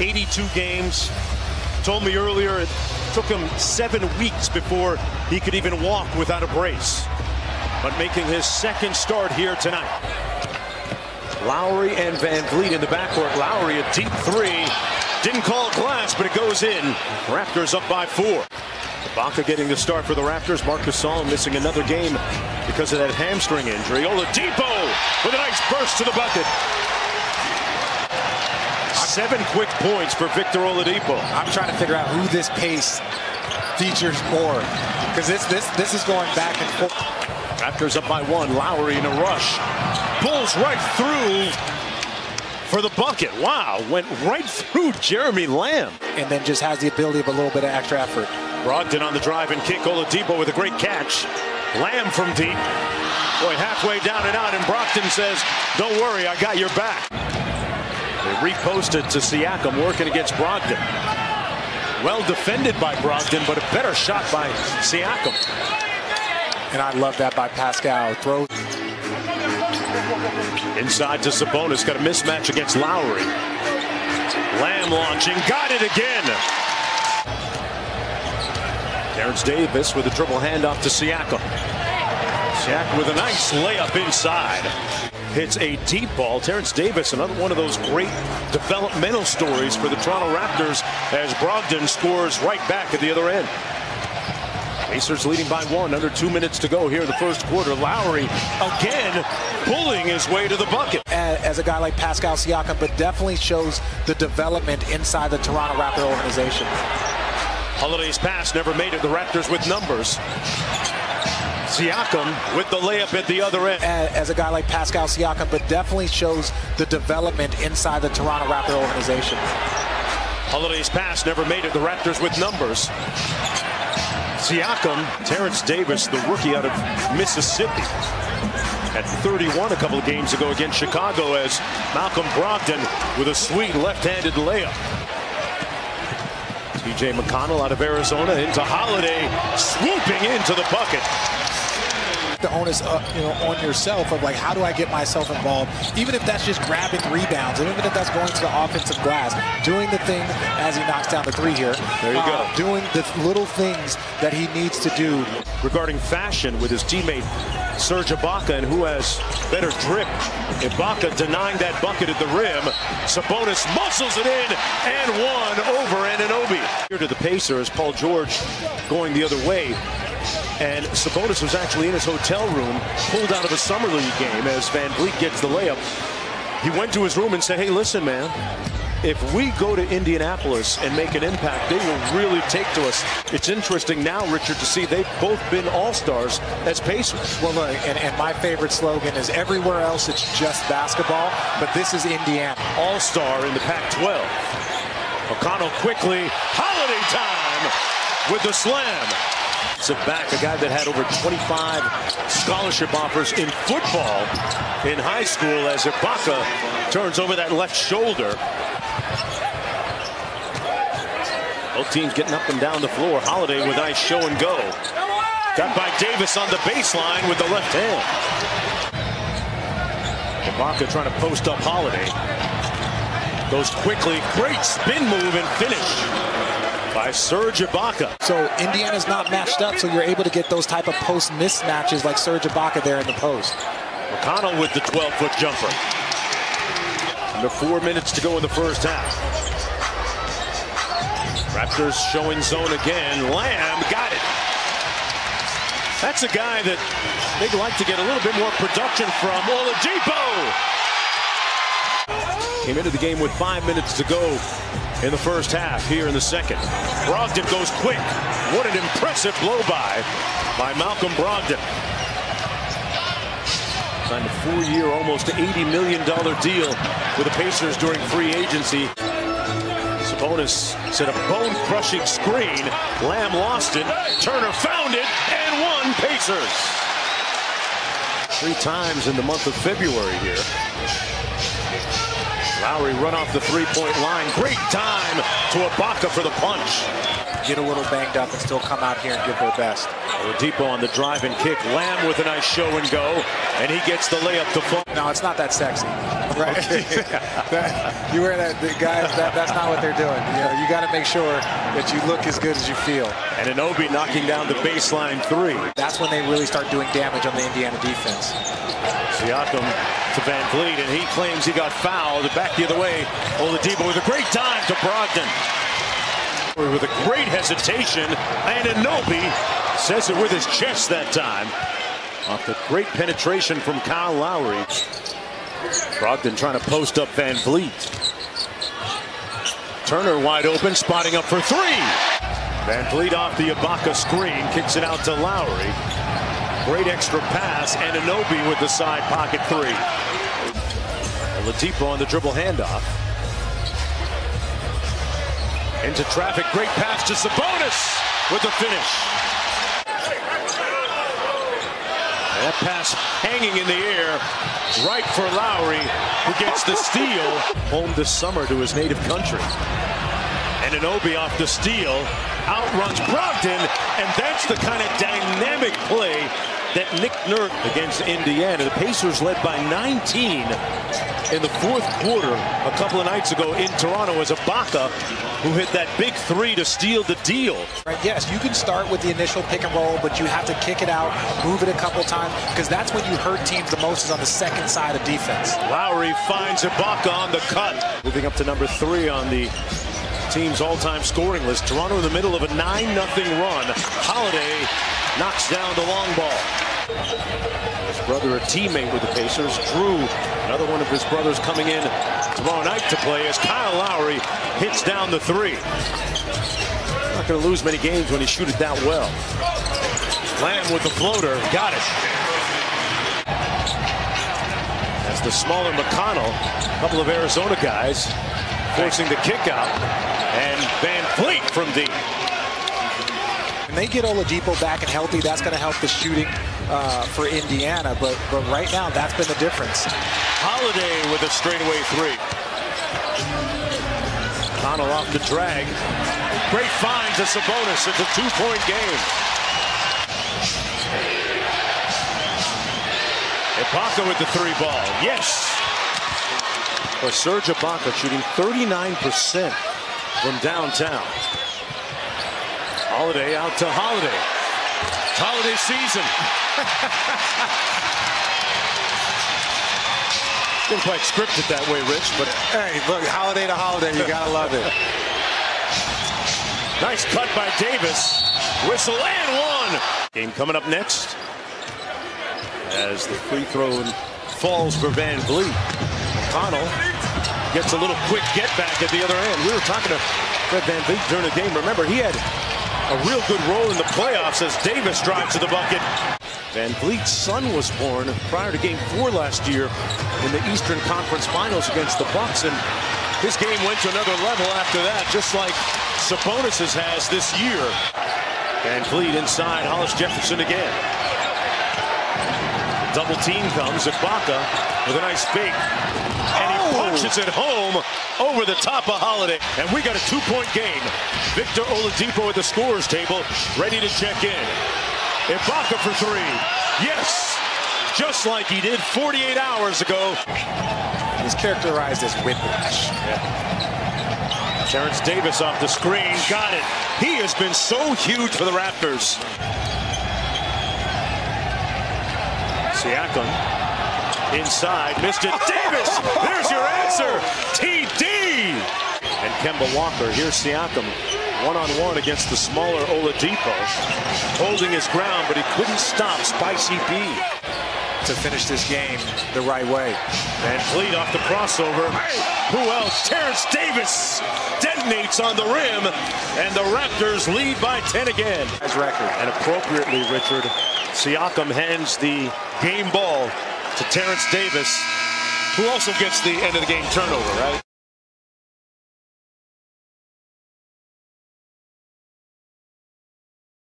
82 games. Told me earlier it took him 7 weeks before he could even walk without a brace. But making his second start here tonight. Lowry and Van Vliet in the backcourt. Lowry a deep three. Didn't call glass, but it goes in. Raptors up by 4. Ibaka getting the start for the Raptors. Marc Gasol missing another game because of that hamstring injury. Oladipo with a nice burst to the bucket. 7 quick points for Victor Oladipo. I'm trying to figure out who this pace features more, because this is going back and forth. Raptors up by 1. Lowry in a rush. Pulls right through for the bucket. Wow, went right through Jeremy Lamb. And then just has the ability of a little bit of extra effort. Brogdon on the drive and kick. Oladipo with a great catch. Lamb from deep. Boy, halfway down and out, and Brogdon says, don't worry, I got your back. They reposted to Siakam, working against Brogdon. Well defended by Brogdon, but a better shot by Siakam. And I love that by Pascal. Throw. Inside to Sabonis, got a mismatch against Lowry. Lamb launching, got it again. Terrence Davis with a dribble handoff to Siakam. Siakam with a nice layup inside. Hits a deep ball. Terrence Davis, another one of those great developmental stories for the Toronto Raptors as Brogdon scores right back at the other end. Pacers leading by 1, under 2 minutes to go here in the first quarter. Lowry again pulling his way to the bucket. As a guy like Pascal Siakam, but definitely shows the development inside the Toronto Raptor organization. Holiday's pass never made it. The Raptors with numbers. Siakam with the layup at the other end. As a guy like Pascal Siakam, but definitely shows the development inside the Toronto Raptor organization. Holiday's pass never made it. The Raptors with numbers. Siakam, Terrence Davis, the rookie out of Mississippi, at 31 a couple of games ago against Chicago, as Malcolm Brogdon with a sweet left-handed layup. TJ McConnell out of Arizona into Holiday, swooping into the bucket. The onus on yourself of like, how do I get myself involved, even if that's just grabbing rebounds, and even if that's going to the offensive glass, doing the thing as he knocks down the 3 here. There you go. Doing the little things that he needs to do. Regarding fashion with his teammate Serge Ibaka, and who has better drip. Ibaka denying that bucket at the rim. Sabonis muscles it in and one over Anunoby. Here to the Pacers, Paul George going the other way. And Sabonis was actually in his hotel room, pulled out of a summer league game as Van Vliet gets the layup. He went to his room and said, hey, listen, man, if we go to Indianapolis and make an impact, they will really take to us. It's interesting now, Richard, to see they've both been all-stars as Pacers. Well, look, and my favorite slogan is everywhere else it's just basketball, but this is Indiana. All-star in the Pac-12. O'Connell quickly, Holiday time with the slam. So back, a guy that had over 25 scholarship offers in football in high school, as Ibaka turns over that left shoulder. Both teams getting up and down the floor. Holiday with a nice show and go. Got by Davis on the baseline with the left hand. Ibaka trying to post up Holiday. Goes quickly, great spin move and finish by Serge Ibaka. So Indiana's not matched up, so you're able to get those type of post mismatches like Serge Ibaka there in the post. McConnell with the 12-foot jumper. Under 4 minutes to go in the first half. Raptors showing zone again. Lamb got it. That's a guy that they'd like to get a little bit more production from. Oladipo came into the game with 5 minutes to go in the first half. Here in the second, Brogdon goes quick. What an impressive blow by Malcolm Brogdon. Signed a 4-year, almost $80 million deal with the Pacers during free agency. Sabonis set a bone-crushing screen. Lamb lost it. Turner found it and won. Pacers. 3 times in the month of February here. Lowry run off the three-point line. Great time to Ibaka for the punch. Get a little banged up and still come out here and give their best. Oladipo on the drive and kick. Lamb with a nice show and go, and he gets the layup to fall. No, it's not that sexy. Right. You wear that, guys. That's not what they're doing. You got to make sure that you look as good as you feel. And Anunoby knocking down the baseline three. That's when they really start doing damage on the Indiana defense. Siakam to Van Vliet, and he claims he got fouled. Back the other way. Oladipo with a great time to Brogdon. With a great hesitation, and Anunoby says it with his chest that time. Off the great penetration from Kyle Lowry. Brogdon trying to post up Van Vliet. Turner wide open, spotting up for three. Van Vliet off the Ibaka screen, kicks it out to Lowry. Great extra pass, and Anunoby with the side pocket three. Oladipo on the dribble handoff. Into traffic, great pass to Sabonis with the finish. That pass hanging in the air, right for Lowry, who gets the steal. Home this summer to his native country. And Anunoby off the steal, outruns Brogdon, and that's the kind of dynamic play that Nick Nurse against Indiana. The Pacers led by 19 in the fourth quarter a couple of nights ago in Toronto as Ibaka, who hit that big three to steal the deal. Right, yes, you can start with the initial pick and roll, but you have to kick it out, move it a couple times, because that's when you hurt teams the most, is on the second side of defense. Lowry finds Ibaka on the cut. Moving up to number 3 on the team's all-time scoring list. Toronto in the middle of a 9-0 run. Holiday knocks down the long ball. His brother, a teammate with the Pacers. Drew, another one of his brothers, coming in tomorrow night to play as Kyle Lowry hits down the three. Not going to lose many games when he shoots it that well. Lamb with the floater, got it. That's the smaller McConnell, a couple of Arizona guys forcing the kick out, and Van Vliet from deep. When they get Oladipo back and healthy, that's going to help the shooting for Indiana, but right now that's been the difference. Holiday with a straightaway three. Connell off the drag. Great find to Sabonis. It's a 2-point game. Ibaka with the three ball. Yes. For Serge Ibaka shooting 39% from downtown. Holiday out to Holiday. Holiday season. Didn't quite script it that way, Rich, but hey, look, Holiday to Holiday, you gotta love it. Nice cut by Davis. Whistle and one. Game coming up next as the free throw falls for Van Vliet. McConnell gets a little quick get back at the other end. We were talking to Fred Van Vliet during the game. Remember, he had a real good role in the playoffs as Davis drives to the bucket. Van Vliet's son was born prior to Game 4 last year in the Eastern Conference Finals against the Bucks, and his game went to another level after that, just like Sabonis's has this year. Van Vliet inside, Hollis Jefferson again. Double team comes, Ibaka with a nice fake, and he punches it home over the top of Holiday. And we got a 2-point game. Victor Oladipo at the scorer's table, ready to check in. Ibaka for three. Yes! Just like he did 48 hours ago. He's characterized as whiplash. Yeah. Terrence Davis off the screen. Got it. He has been so huge for the Raptors. Siakam inside. Missed it. Davis! There's your answer. TD! And Kemba Walker. Here's Siakam. One-on-one against the smaller Oladipo. Holding his ground, but he couldn't stop Spicy P to finish this game the right way. Van Vliet off the crossover. Who else? Terrence Davis detonates on the rim, and the Raptors lead by 10 again. As record. And appropriately, Richard, Siakam hands the game ball to Terrence Davis, who also gets the end of the game turnover, right?